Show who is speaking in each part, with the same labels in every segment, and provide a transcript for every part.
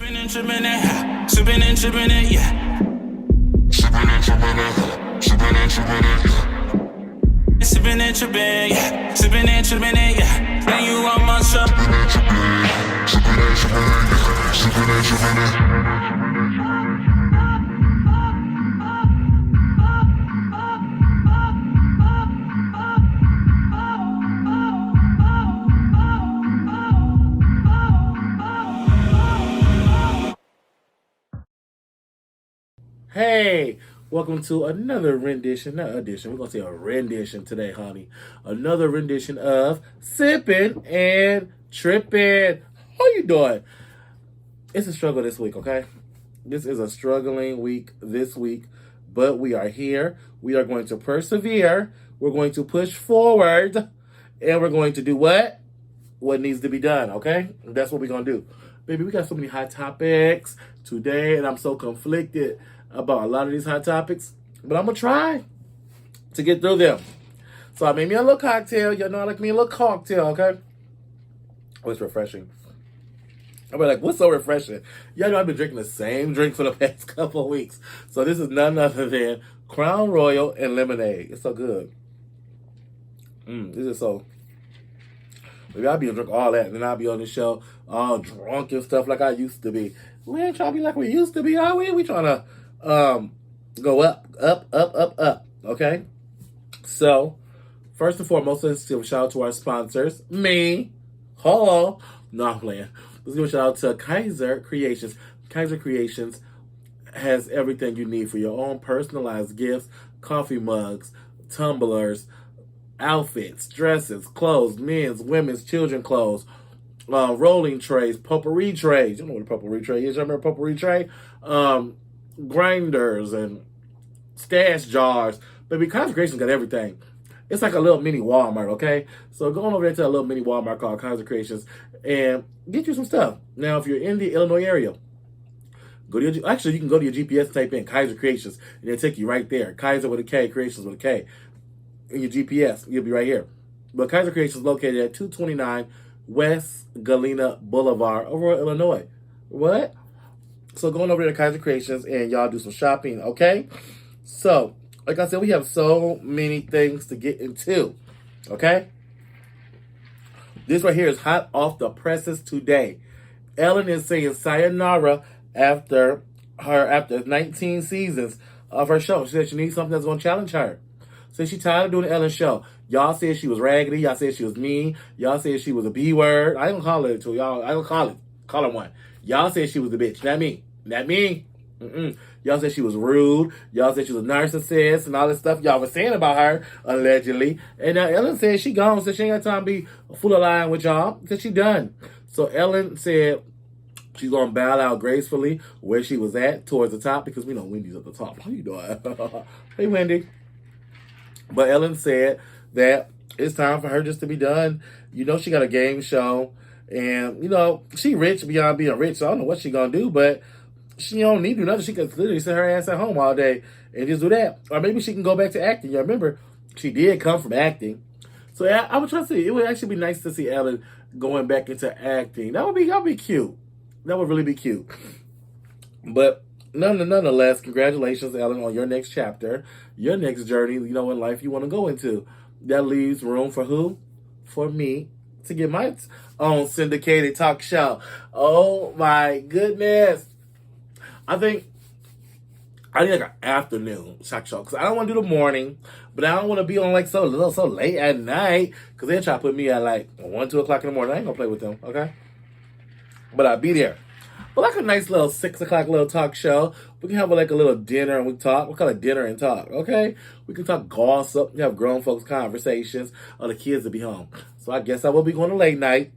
Speaker 1: Sipping and tripping it, sipping and tripping it, yeah. Sipping and tripping it, sipping and tripping it, yeah. Sipping and tripping, yeah. Sipping and tripping it, yeah. Then you on my show. Sipping and tripping, sipping and tripping, yeah. Sipping and tripping.
Speaker 2: Hey, welcome to another rendition, not edition, we're going to say a rendition today, honey. Another rendition of Sipping and Tripping. How you doing? It's a struggle this week, okay? This is a struggling week this week, but we are here. We are going to persevere. We're going to push forward, and we're going to do what? What needs to be done, okay? That's what we're going to do. Baby, we got so many hot topics today, and I'm so conflicted about a lot of these hot topics, but I'm going to try to get through them. So I made me a little cocktail. Y'all know I like me a little cocktail, okay? Oh, it's refreshing. I'm like, what's so refreshing? Y'all know I've been drinking the same drink for the past couple of weeks. So this is none other than Crown Royal and lemonade. It's so good. This is so... Maybe I'll be able to drink all that, and then I'll be on the show all drunk and stuff like I used to be. We ain't trying to be like we used to be, are we? We trying to go up, okay? So, first and foremost, let's give a shout out to our sponsors. Me. Hello. No, I'm playing. Let's give a shout out to Kaiser Creations. Kaiser Creations has everything you need for your own personalized gifts, coffee mugs, tumblers, outfits, dresses, clothes, men's, women's, children clothes, rolling trays, potpourri trays. You know what a potpourri tray is? You remember a potpourri tray? Grinders and stash jars. Baby, Kaiser Creations got everything. It's like a little mini Walmart, okay? So go on over there to a little mini Walmart called Kaiser Creations and get you some stuff. Now, if you're in the Illinois area, go to your, actually, you can go to your GPS and type in Kaiser Creations, and it'll take you right there. Kaiser with a K, Creations with a K. In your GPS, you'll be right here. But Kaiser Creations is located at 229 West Galena Boulevard, Aurora, Illinois. What? So going over there to Kaiser Creations and y'all do some shopping, okay? So, like I said, we have so many things to get into, okay? This right here is hot off the presses today. Ellen is saying sayonara after 19 seasons of her show. She said she needs something that's going to challenge her. So she tired of doing the Ellen show. Y'all said she was raggedy. Y'all said she was mean. Y'all said she was a B word. I ain't gonna call her to y'all. I ain't gonna call her one. Y'all said she was a bitch. Not me. Not me. Y'all said she was rude. Y'all said she was a narcissist and all this stuff y'all was saying about her, allegedly. And now Ellen said she gone, so she ain't got time to be full of lying with y'all, because she done. So Ellen said she's gonna bow out gracefully where she was at, towards the top, because we know Wendy's at the top. How you doing? Hey, Wendy. But Ellen said that it's time for her just to be done. You know, she got a game show. And, you know, she rich beyond being rich. So I don't know what she going to do. But she don't need to do nothing. She could literally sit her ass at home all day and just do that. Or maybe she can go back to acting. You remember, she did come from acting. So I would try to see. It would actually be nice to see Ellen going back into acting. That would be cute. That would really be cute. But... Nonetheless, congratulations, Ellen, on your next chapter, your next journey, you know, in life you want to go into. That leaves room for who? For me to get my own syndicated talk show. Oh, my goodness. I think I need like an afternoon talk show, because I don't want to do the morning, but I don't want to be on like so late at night, because they'll try to put me at like 1, 2 o'clock in the morning. I ain't going to play with them, okay? But I'll be there. But like a nice little 6 o'clock little talk show. We can have like a little dinner and we talk. We call it dinner and talk, okay? We can talk gossip. We have grown folks conversations. Or the kids will be home. So I guess I will be going to late night.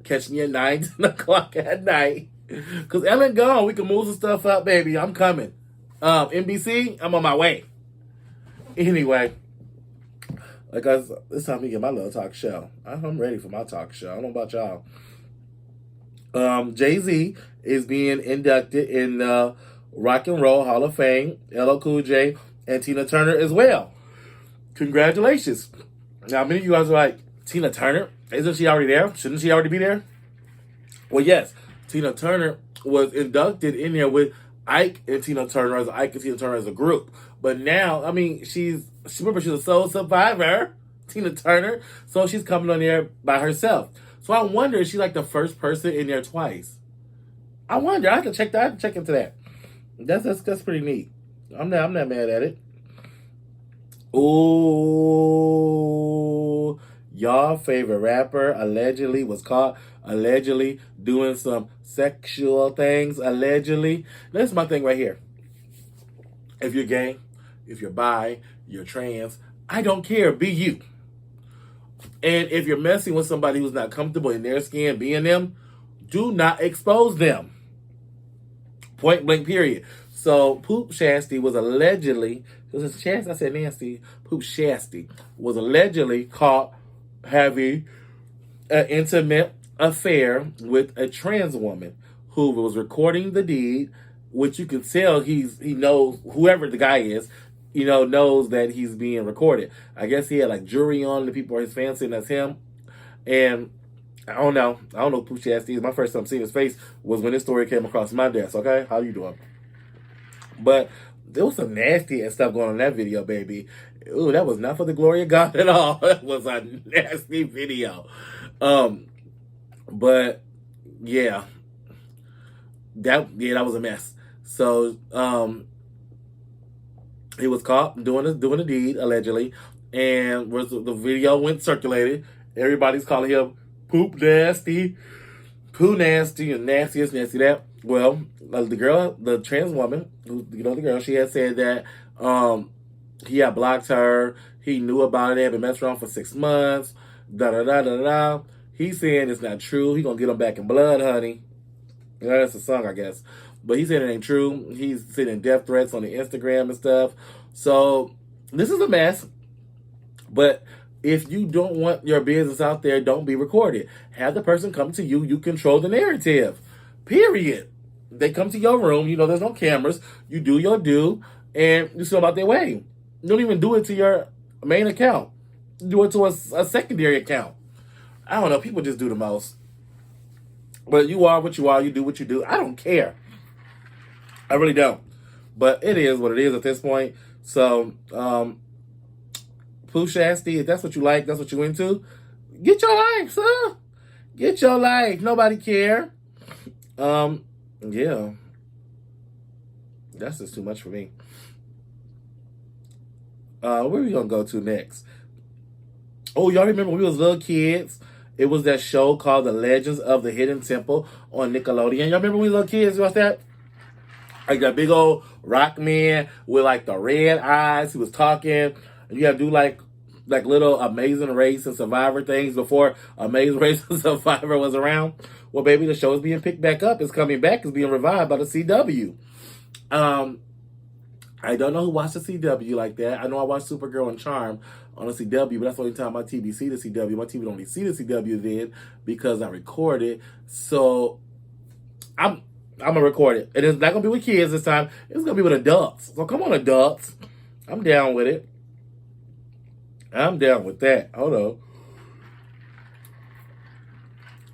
Speaker 2: Catch me at 9, 10 o'clock at night. Because Ellen gone. We can move some stuff up, baby. I'm coming. NBC, I'm on my way. Anyway. Like it's time to get my little talk show. I'm ready for my talk show. I don't know about y'all. Jay-Z is being inducted in the Rock and Roll Hall of Fame. LL Cool J and Tina Turner as well. Congratulations. Now, many of you guys are like, Tina Turner? Isn't she already there? Shouldn't she already be there? Well, yes. Tina Turner was inducted in there with Ike and Tina Turner as a group. But now, I mean, remember she's a soul survivor, Tina Turner, so she's coming on there by herself. So I wonder if she's like the first person in there twice. I wonder. I have to check that. I have to check into that. That's pretty neat. I'm not mad at it. Ooh, y'all favorite rapper allegedly was caught doing some sexual things. Allegedly. That's my thing right here. If you're gay, if you're bi, you're trans, I don't care. Be you. And if you're messing with somebody who's not comfortable in their skin being them, do not expose them. Point blank, period. So Poop Shasty was allegedly, Poop Shasty was allegedly caught having an intimate affair with a trans woman who was recording the deed, which you can tell he knows, whoever the guy is, knows that he's being recorded. I guess he had like jury on, the people are his fans saying that's him. And I don't know who Pooh Shasty is. My first time seeing his face was when this story came across my desk, okay? How you doing? But there was some nasty stuff going on in that video, baby. Ooh, that was not for the glory of God at all. That was a nasty video. But yeah. That was a mess. So, he was caught doing a deed, allegedly, and the video went circulated. Everybody's calling him Poop Nasty, Poo Nasty, and Nastiest Nasty that. Well, the trans woman, the girl, she had said that he had blocked her. He knew about it. They had been messing around for 6 months. Da-da-da-da-da. He's saying it's not true. He gonna get him back in blood, honey. That's a song, I guess. But he said it ain't true. He's sending death threats on the Instagram and stuff. So this is a mess. But if you don't want your business out there, don't be recorded. Have the person come to you. You control the narrative. Period. They come to your room. There's no cameras. You do your due, and you send them out their way. You don't even do it to your main account. Do it to a secondary account. I don't know. People just do the most. But you are what you are. You do what you do. I don't care. I really don't. But it is what it is at this point. So, Pooh Shasty, if that's what you like, that's what you into, get your life, son. Get your life. Nobody care. Yeah. That's just too much for me. Where are we going to go to next? Oh, y'all remember when we was little kids? It was that show called The Legends of the Hidden Temple on Nickelodeon. Y'all remember when we were little kids? You watched that? Like that big old rock man with like the red eyes. He was talking. And you had to do like little Amazing Race and Survivor things before Amazing Race and Survivor was around. Well, baby, the show is being picked back up. It's coming back. It's being revived by the CW. I don't know who watched the CW like that. I know I watched Supergirl and Charm on the CW, but that's the only time my TV see the CW. My TV don't only see the CW then because I record it. So I'm gonna record it. And it's not gonna be with kids this time. It's gonna be with adults. So come on, adults. I'm down with it. I'm down with that. Hold on.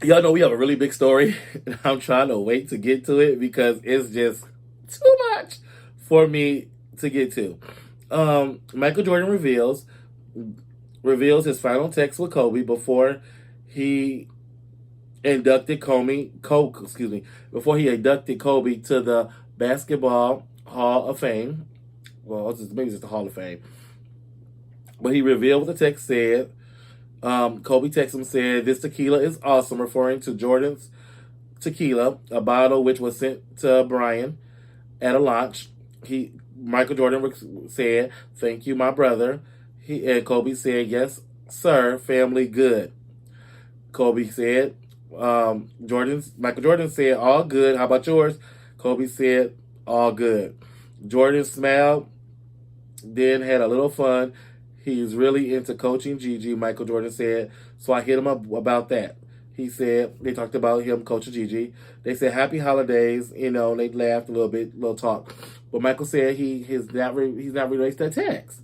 Speaker 2: Y'all know we have a really big story. And I'm trying to wait to get to it because it's just too much for me to get to. Michael Jordan reveals his final text with Kobe before he inducted Kobe to the Basketball Hall of Fame. Well, maybe it's just the Hall of Fame. But he revealed what the text said. Kobe texted him, said, "This tequila is awesome," referring to Jordan's tequila, a bottle which was sent to Brian at a launch. Michael Jordan said, "Thank you, my brother." And Kobe said, "Yes, sir, family good." Kobe said, Michael Jordan said, "All good. How about yours?" Kobe said, "All good." Jordan smiled, then had a little fun. He's really into coaching Gigi, Michael Jordan said. So I hit him up about that. He said, they talked about him coaching Gigi. They said, "Happy holidays." They laughed a little bit, little talk. But Michael said he's not released that text.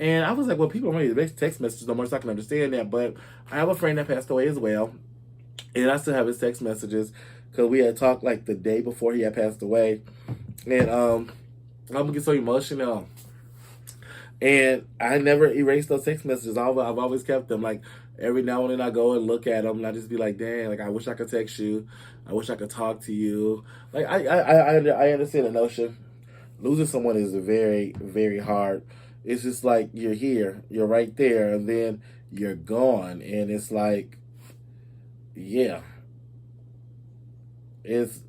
Speaker 2: And I was like, well, people don't really erase text messages no more, so I can understand that. But I have a friend that passed away as well. And I still have his text messages because we had talked like the day before he had passed away, and I'm gonna get so emotional. And I never erased those text messages. I've always kept them. Like every now and then I go and look at them, and I just be like, "Dang! Like I wish I could text you. I wish I could talk to you." Like I understand the notion. Losing someone is very very hard. It's just like you're here, you're right there, and then you're gone, and it's like, yeah, it's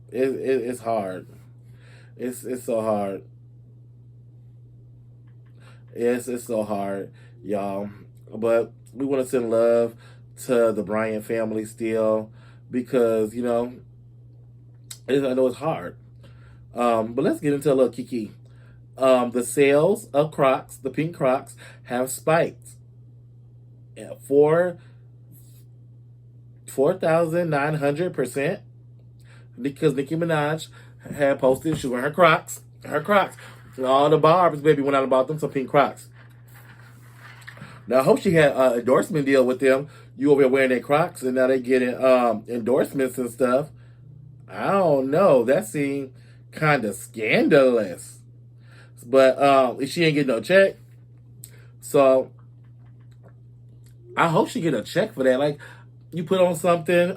Speaker 2: hard. It's so hard. It's so hard, y'all. But we want to send love to the Bryant family still because, I know it's hard. But let's get into a little kiki. The sales of Crocs, the pink Crocs, have spiked at 4,900% because Nicki Minaj had posted she wearing her Crocs. And all the barbs, baby, went out and bought them some pink Crocs. Now, I hope she had an endorsement deal with them. You over here wearing their Crocs, and now they getting endorsements and stuff. I don't know. That seemed kind of scandalous. But she ain't getting no check. So, I hope she get a check for that. Like, you put on something,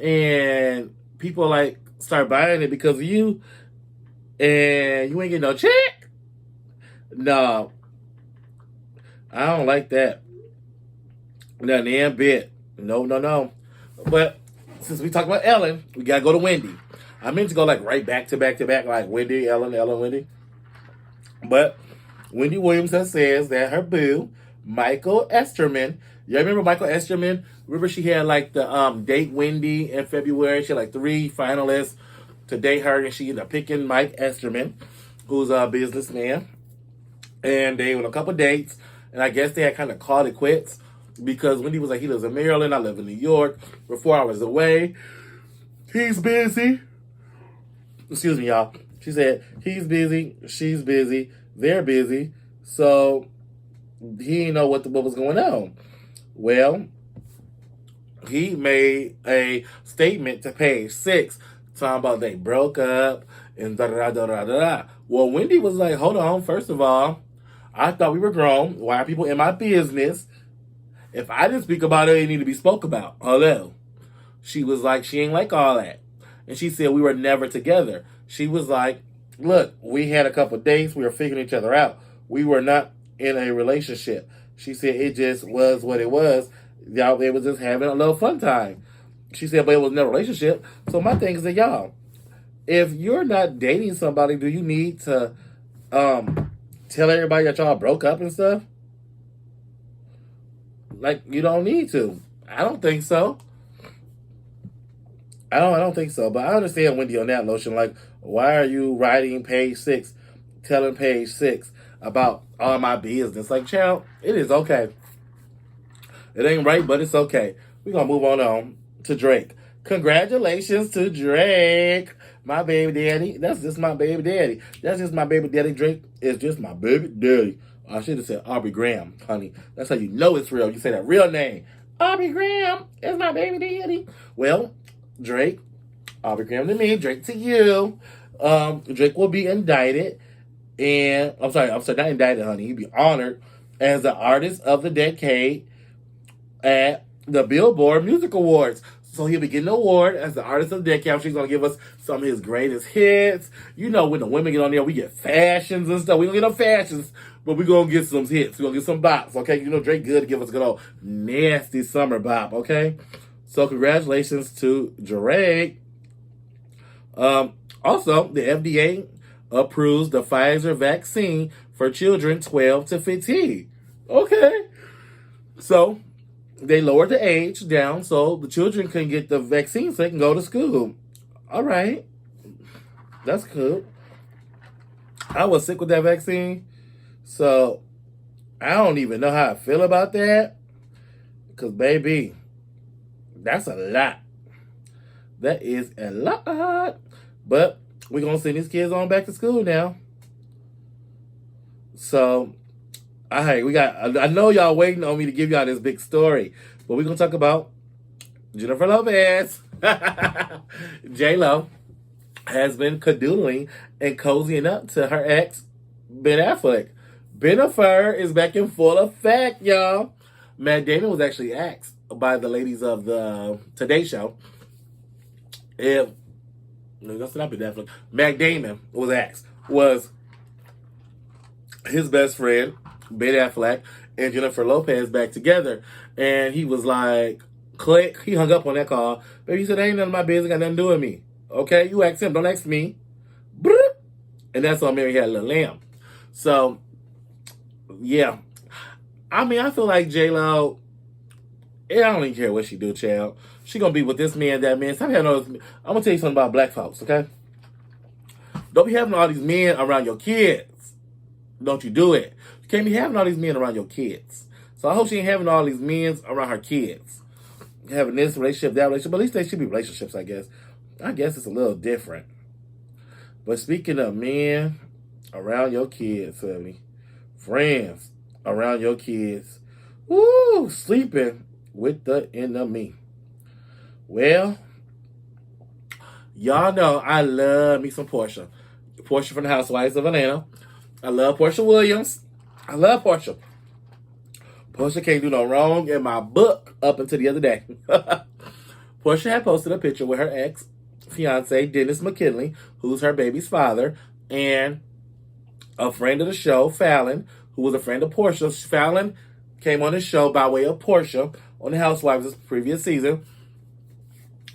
Speaker 2: and people, like, start buying it because of you, and you ain't getting no check? No. I don't like that. Not a damn bit. No. But since we talk about Ellen, we gotta go to Wendy. I meant to go like right back to back, like Wendy, Ellen, Wendy. But Wendy Williams has says that her boo, Michael Esterman. You remember Michael Esterman? Remember she had like the date Wendy in February. She had like 3 finalists to date her, and she ended up picking Mike Esterman, who's a businessman. And they went on a couple dates, and I guess they had kind of called it quits because Wendy was like, he lives in Maryland, I live in New York, we're 4 hours away. He's busy. Excuse me, y'all. She said, he's busy, she's busy, they're busy, so he didn't know what was going on. Well, he made a statement to Page 6 talking about they broke up and da-da-da-da-da-da. Well, Wendy was like, hold on, first of all, I thought we were grown. Why are people in my business? If I didn't speak about it, it need to be spoke about. Hello. She was like, she ain't like all that. And she said we were never together. She was like, look, we had a couple dates. We were figuring each other out. We were not in a relationship. She said it just was what it was. Y'all, they was just having a little fun time. She said, but it was no relationship. So my thing is that y'all, if you're not dating somebody, do you need to tell everybody that y'all broke up and stuff? Like, you don't need to. I don't think so. I don't think so. But I understand Wendy on that notion. Like, why are you writing Page 6, telling Page 6 about all my business? Like, child, it is okay. It ain't right, but it's okay. We're going to move on to Drake. Congratulations to Drake, my baby daddy. That's just my baby daddy. That's just my baby daddy. Drake is just my baby daddy. I should have said Aubrey Graham, honey. That's how you know it's real. You say that real name. Aubrey Graham is my baby daddy. Well, Drake, Aubrey Graham to me, Drake to you. Drake will be indicted. And, I'm sorry, not indicted, honey. He'll be honored as the Artist of the Decade at the Billboard Music Awards. So he'll be getting an award as the Artist of the Decade. She's going to give us some of his greatest hits. You know, when the women get on there, we get fashions and stuff. We don't get no fashions, but we're going to get some hits. We're going to get some bops, okay? You know, Drake good to give us a good old nasty summer bop, okay? So congratulations to Drake. Also, the FDA approves the Pfizer vaccine for children 12 to 15. Okay. So they lowered the age down so the children can get the vaccine so they can go to school. All right. That's cool. I was sick with that vaccine. So I don't even know how I feel about that. Because, baby, that's a lot. That is a lot. But we're going to send these kids on back to school now. So, I know y'all waiting on me to give y'all this big story. But we're going to talk about Jennifer Lopez. J-Lo has been cadoodling and cozying up to her ex, Ben Affleck. Bennifer is back in full effect, y'all. Matt Damon was actually asked by the ladies of the Today Show if, no, that's not Ben Affleck. Matt Damon was asked, was his best friend, Ben Affleck, and Jennifer Lopez back together? And he was like, click. He hung up on that call. Baby, he said, ain't none of my business, got nothing to do with me. Okay, you ask him, don't ask me. And that's on Mary Had a Little Lamb. So, yeah. I mean, I feel like J-Lo, I don't even care what she do, child. She gonna be with this man, that man. Stop having all this. I'm gonna tell you something about black folks, okay? Don't be having all these men around your kids. Don't you do it. You can't be having all these men around your kids. So I hope she ain't having all these men around her kids. Having this relationship, that relationship. But at least they should be relationships, I guess. I guess it's a little different. But speaking of men around your kids, family, friends around your kids, woo, sleeping with the enemy. Well, y'all know I love me some Portia. Portia from the Housewives of Atlanta. I love Portia Williams. I love Portia. Portia can't do no wrong in my book up until the other day. Portia had posted a picture with her ex-fiance, Dennis McKinley, who's her baby's father, and a friend of the show, Fallon, who was a friend of Portia. Fallon came on the show by way of Portia on the Housewives this previous season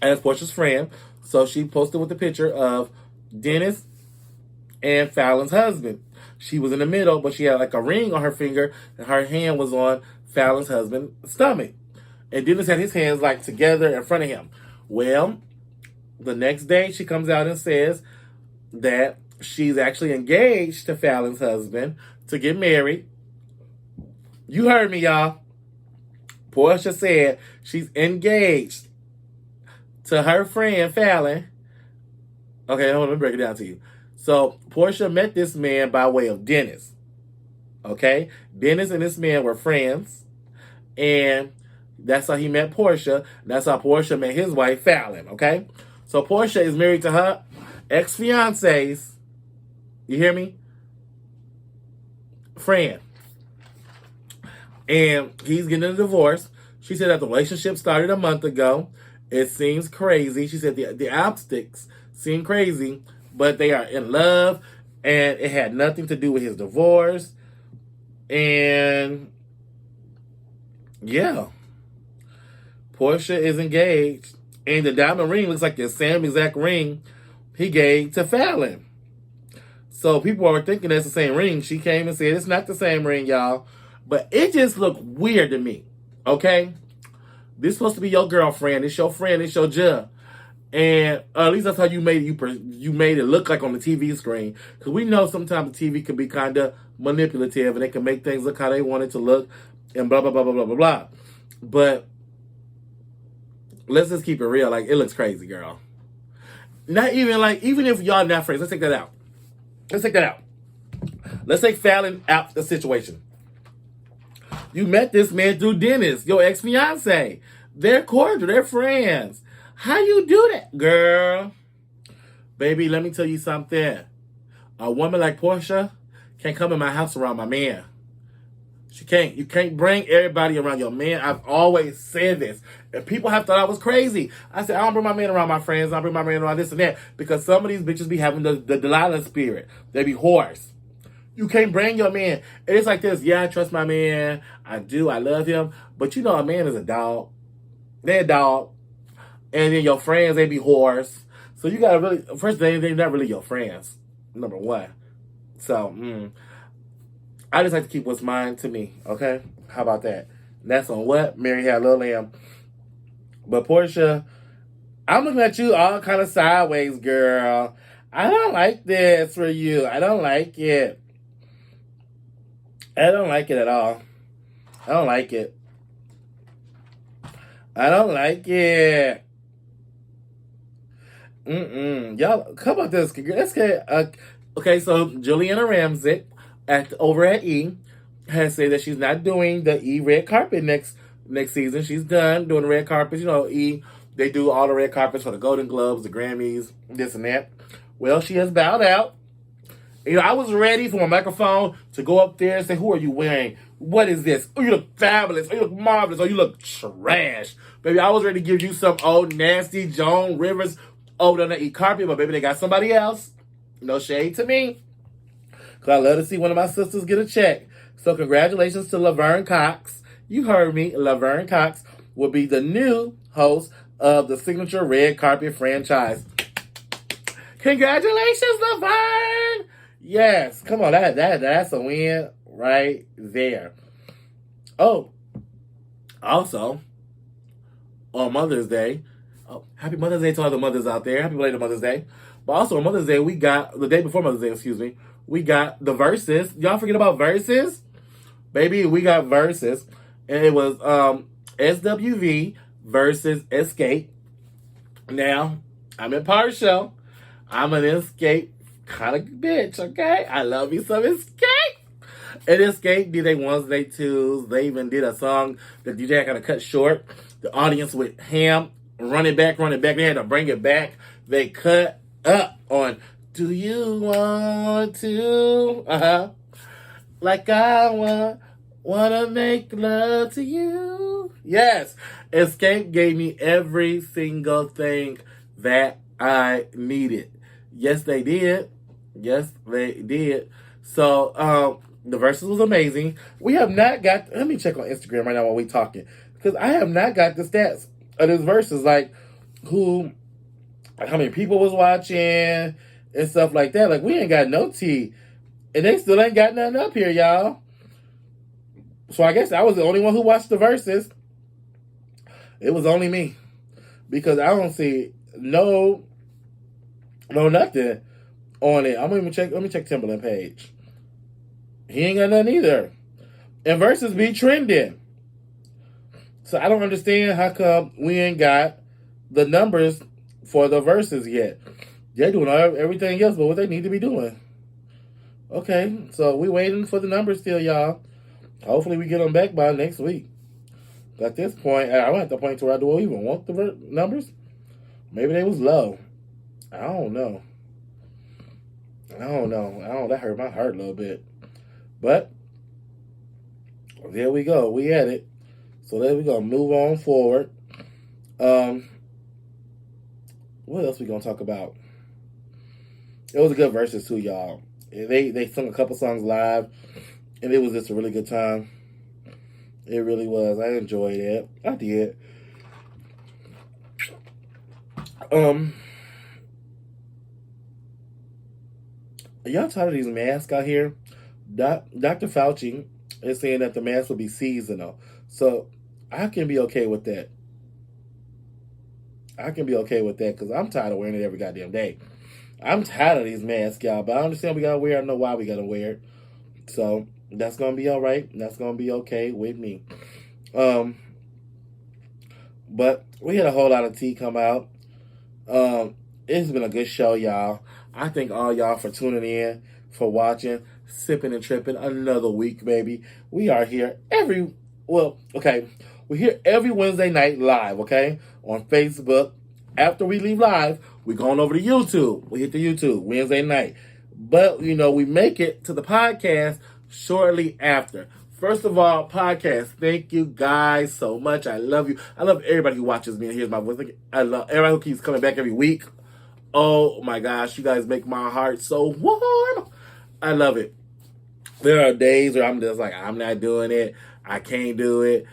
Speaker 2: as Portia's friend. So she posted with the picture of Dennis and Fallon's husband. She was in the middle, but she had like a ring on her finger, and her hand was on Fallon's husband's stomach. And Dennis had his hands like together in front of him. Well, the next day she comes out and says that she's actually engaged to Fallon's husband to get married. You heard me, y'all. Portia said she's engaged to her friend Fallon. Okay, hold on, let me break it down to you. So Portia met this man by way of Dennis. Okay? Dennis and this man were friends. And that's how he met Portia. That's how Portia met his wife, Fallon. Okay? So Portia is married to her ex-fiance's, you hear me? Friend. And he's getting a divorce. She said that the relationship started a month ago. It seems crazy. She said the optics seem crazy, but they are in love, and it had nothing to do with his divorce. And yeah, Portia is engaged, and the diamond ring looks like the same exact ring he gave to Fallon. So people are thinking that's the same ring. She came and said it's not the same ring, y'all. But it just looked weird to me, okay? This is supposed to be your girlfriend. It's your friend. It's your judge. And at least that's how you made it look like on the TV screen. Because we know sometimes the TV can be kind of manipulative and they can make things look how they want it to look and blah, blah, blah, blah, blah, blah, blah. But let's just keep it real. Like, it looks crazy, girl. Not even like, even if y'all not friends, let's take that out. Let's take that out. Let's take Fallon out the situation. You met this man through Dennis, your ex-fiance. They're cordial. They're friends. How you do that, girl? Baby, let me tell you something. A woman like Portia can't come in my house around my man. She can't. You can't bring everybody around your man. I've always said this. And people have thought I was crazy. I said, I don't bring my man around my friends. I don't bring my man around this and that. Because some of these bitches be having the Delilah spirit. They be whores. You can't bring your man. And it's like this. Yeah, I trust my man. I do. I love him. But you know a man is a dog. They're a dog. And then your friends, they be whores. So you got to really... First, they're not really your friends. Number one. So, I just like to keep what's mine to me. Okay? How about that? And that's on what? Mary Had a Little Lamb. But Portia, I'm looking at you all kind of sideways, girl. I don't like this for you. I don't like it. I don't like it at all. I don't like it. I don't like it. Y'all, how about this? Let's get, okay, so Juliana Ramsey over at E has said that she's not doing the E red carpet next season. She's done doing the red carpet. You know, E, They do all the red carpets for the Golden Globes, the Grammys, this and that. Well, she has bowed out. You know, I was ready for my microphone to go up there and say, who are you wearing? What is this? Oh, you look fabulous. Oh, you look marvelous. Oh, you look trash. Baby, I was ready to give you some old nasty Joan Rivers over on the carpet, but baby, they got somebody else. No shade to me. Because I love to see one of my sisters get a check. So congratulations to Laverne Cox. You heard me. Laverne Cox will be the new host of the Signature Red Carpet franchise. Congratulations, Laverne! Yes, come on, that's a win right there. Oh, also, on Mother's Day, happy Mother's Day to all the mothers out there. Happy belated Mother's Day. But also on Mother's Day, the day before Mother's Day, we got the Versus. Y'all forget about Versus? Baby, we got Versus. And it was SWV versus Xscape. Now, I'm impartial. I'm an Xscape kind of bitch, okay? I love you some Xscape. And Xscape did they ones, they twos. They even did a song that DJ kind of cut short. The audience with Ham running back. They had to bring it back. They cut up on Do You Want To? Like I wanna make love to you. Yes. Xscape gave me every single thing that I needed. Yes, they did. Yes, they did. So, the Versus was amazing. We have not got... Let me check on Instagram right now while we talking. Because I have not got the stats of this Versus. Like, how many people was watching and stuff like that. Like, we ain't got no tea. And they still ain't got nothing up here, y'all. So I guess I was the only one who watched the Versus. It was only me. Because I don't see no nothing on it. Let me check Timberland page. He ain't got nothing either. And Versus be trending. So I don't understand how come we ain't got the numbers for the Versus yet. They're doing everything else but what they need to be doing. Okay, so we waiting for the numbers still, y'all. Hopefully we get them back by next week. At this point, I'm at the point to where I do even want the numbers. Maybe they was low. I don't know. That hurt my heart a little bit. But there we go. We at it. So there we go. Move on forward. What else we gonna talk about? It was a good Versus too, y'all. They sung a couple songs live, and it was just a really good time. It really was. I enjoyed it. I did. Are y'all tired of these masks out here? Dr. Fauci is saying that the mask will be seasonal. So I can be okay with that. Because I'm tired of wearing it every goddamn day. I'm tired of these masks, y'all. But I understand we got to wear it. I know why we got to wear it. So that's going to be all right. That's going to be okay with me. But we had a whole lot of tea come out. It's been a good show, y'all. I thank all y'all for tuning in, for watching, sipping and tripping. Another week, baby. We are here we're here every Wednesday night live, okay? On Facebook. After we leave live, we're going over to YouTube. We hit the YouTube Wednesday night. But, we make it to the podcast shortly after. First of all, podcast, thank you guys so much. I love you. I love everybody who watches me and hears my voice. I love everybody who keeps coming back every week. Oh my gosh, you guys make my heart so warm. I love it. There are days where I'm just like, I'm not doing it. I can't do it.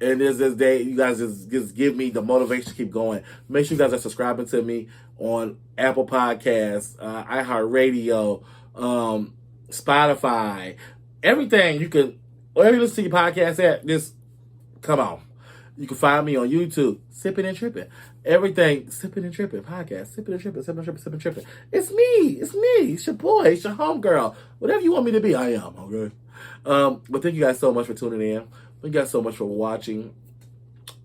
Speaker 2: And there's this day, you guys just give me the motivation to keep going. Make sure you guys are subscribing to me on Apple Podcasts, iHeartRadio, Spotify, everything you can, wherever you listen to your podcast at, just come on. You can find me on YouTube, Sipping and Tripping. Everything, Sipping and Tripping podcast, Sipping and Tripping, Sipping and Tripping, Sipping and Tripping. It's me. It's your boy. It's your homegirl. Whatever you want me to be, I am. Okay. But thank you guys so much for tuning in. Thank you guys so much for watching.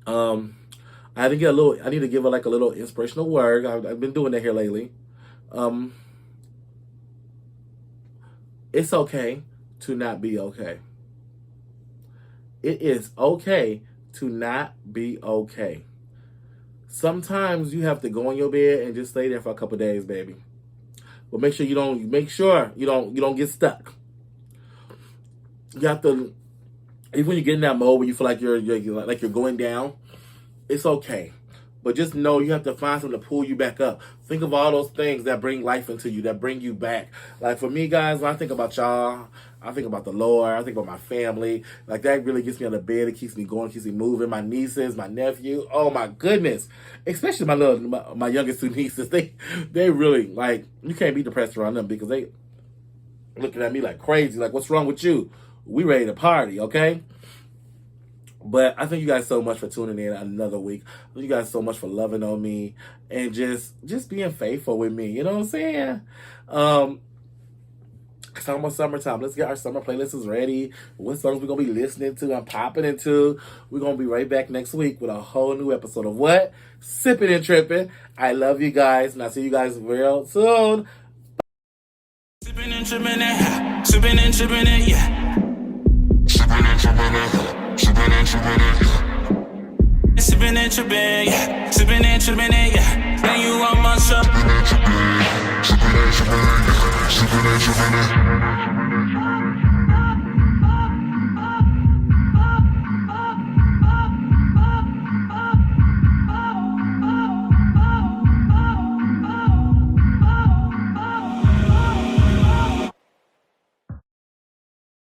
Speaker 2: I need to give a little inspirational word. I've been doing that here lately. It's okay to not be okay. It is okay to not be okay. sometimes you have to go in your bed and just stay there for a couple days, baby. But make sure you don't get stuck. You have to, even when you get in that mode where you feel like you're going down, it's okay. But just know you have to find something to pull you back up. Think of all those things that bring life into you, that bring you back. Like for me, guys, when I think about y'all, I think about the Lord, I think about my family. Like that really gets me out of bed. It keeps me going, keeps me moving. My nieces, my nephew, oh my goodness. Especially my youngest two nieces. They really, like, you can't be depressed around them because they looking at me like crazy. Like, what's wrong with you? We ready to party, okay? But I thank you guys so much for tuning in another week. Thank you guys so much for loving on me and just being faithful with me. You know what I'm saying? It's almost summertime. Let's get our summer playlists ready. What songs we're going to be listening to and popping into. We're going to be right back next week with a whole new episode of what? Sipping and Tripping. I love you guys, and I'll see you guys real soon.
Speaker 1: Sipping and tripping it, sipping and tripping it, yeah. Sipping and tripping it. Sipping and tripping it, yeah. Sipping and tripping, yeah. Sipping and tripping it, yeah. Now you on my show. Sipping and tripping, sipping and tripping, sipping and tripping.